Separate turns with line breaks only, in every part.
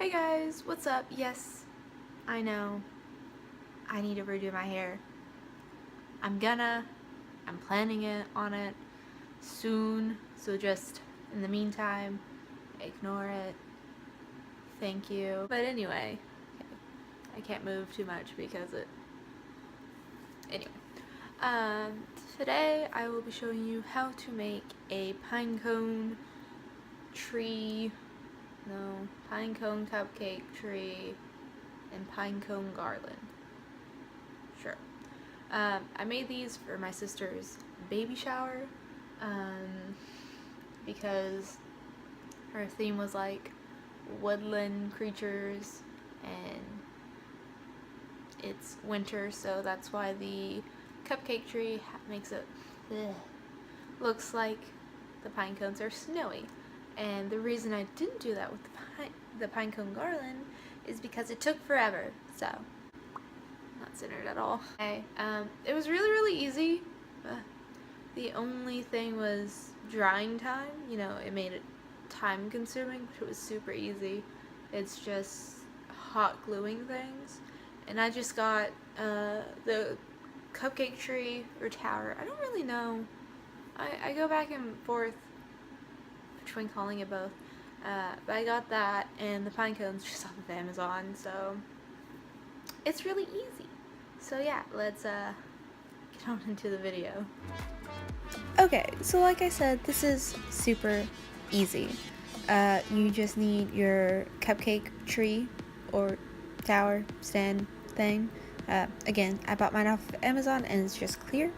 Hey guys, what's up? Yes, I know, I need to redo my hair. I'm planning on it soon, so just in the meantime, ignore it. Thank you. But anyway, I can't move too much because anyway. Um, Today I will be showing you how to make a pinecone cupcake tree and pinecone garland. Sure. I made these for my sister's baby shower because her theme was like woodland creatures and it's winter, so that's why the cupcake tree makes it looks like the pine cones are snowy. And the reason I didn't do that with the pinecone garland is because it took forever. So not centered at all. Okay, it was really easy. The only thing was drying time. You know, it made it time consuming, but it was super easy. It's just hot gluing things. And I just got the cupcake tree or tower. I don't really know. I go back and forth between calling it both. But I got that and the pine cones just off of Amazon, so it's really easy. So yeah, let's get on into the video. Okay, so like I said, this is super easy. You just need your cupcake tree or tower stand thing. Again, I bought mine off of Amazon and it's just clear.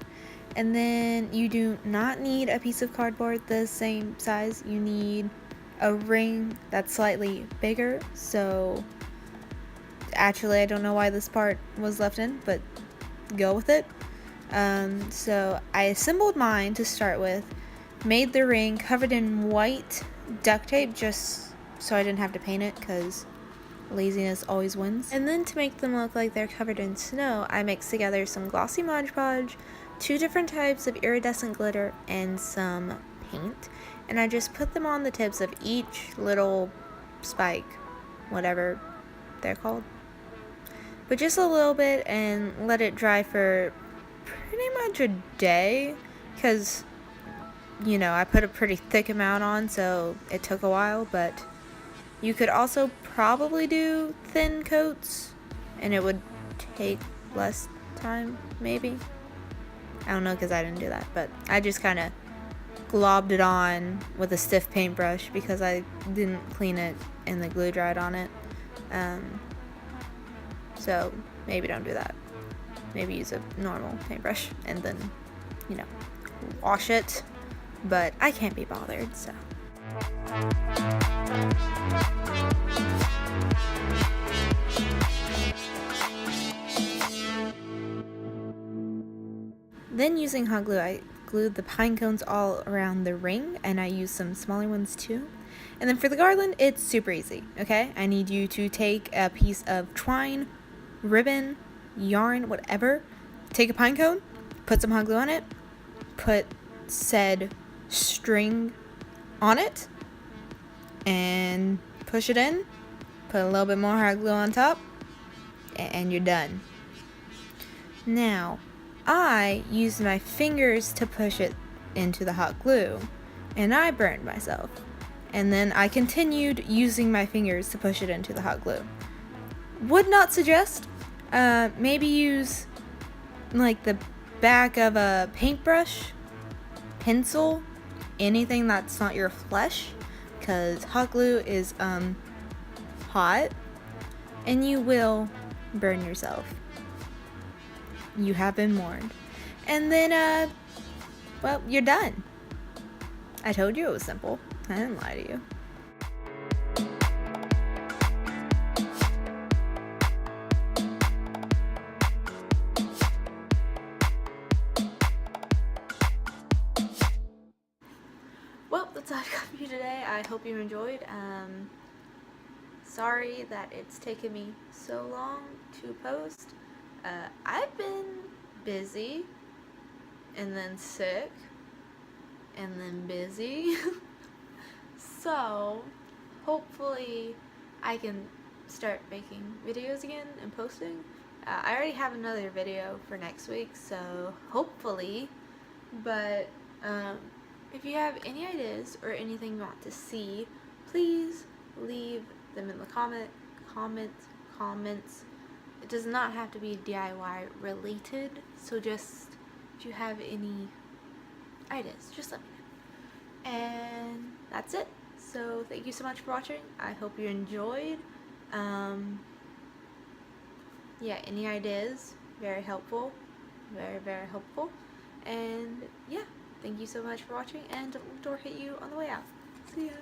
And then you do not need a piece of cardboard the same size. You need a ring that's slightly bigger. So actually, I don't know why this part was left in, but go with it. So I assembled mine to start with, made the ring covered in white duct tape just so I didn't have to paint it because laziness always wins. And then to make them look like they're covered in snow, I mixed together some glossy Mod Podge, 2 different types of iridescent glitter, and some paint. And I just put them on the tips of each little spike, whatever they're called. But just a little bit and let it dry for pretty much a day because, you know, I put a pretty thick amount on, so it took a while. But you could also probably do thin coats and it would take less time, maybe. I don't know because I didn't do that, but I just kind of globbed it on with a stiff paintbrush because I didn't clean it and the glue dried on it. So maybe don't do that. Maybe use a normal paintbrush and then, you know, wash it. But I can't be bothered, so. Then using hot glue, I glued the pine cones all around the ring, and I used some smaller ones too. And then for the garland, it's super easy, okay? I need you to take a piece of twine, ribbon, yarn, whatever. Take a pine cone, put some hot glue on it, put said string on it, and push it in. Put a little bit more hot glue on top, and you're done. Now, I used my fingers to push it into the hot glue, and I burned myself. And then I continued using my fingers to push it into the hot glue. Would not suggest. Maybe use like the back of a paintbrush, pencil, anything that's not your flesh, because hot glue is hot and you will burn yourself. You have been warned. And then well, you're done. I told you it was simple. I didn't lie to you. Well, that's all I've got for you today. I hope you enjoyed. Sorry that it's taken me so long to post. I've been busy, and then sick, and then busy. So, hopefully I can start making videos again and posting. I already have another video for next week, so hopefully, but if you have any ideas or anything you want to see, please leave them in the comments. It does not have to be DIY related, so just if you have any ideas, just let me know. And that's it. So thank you so much for watching. I hope you enjoyed. Yeah, any ideas? Very helpful. Very, very helpful. And yeah, thank you so much for watching, and don't let the door hit you on the way out. See ya.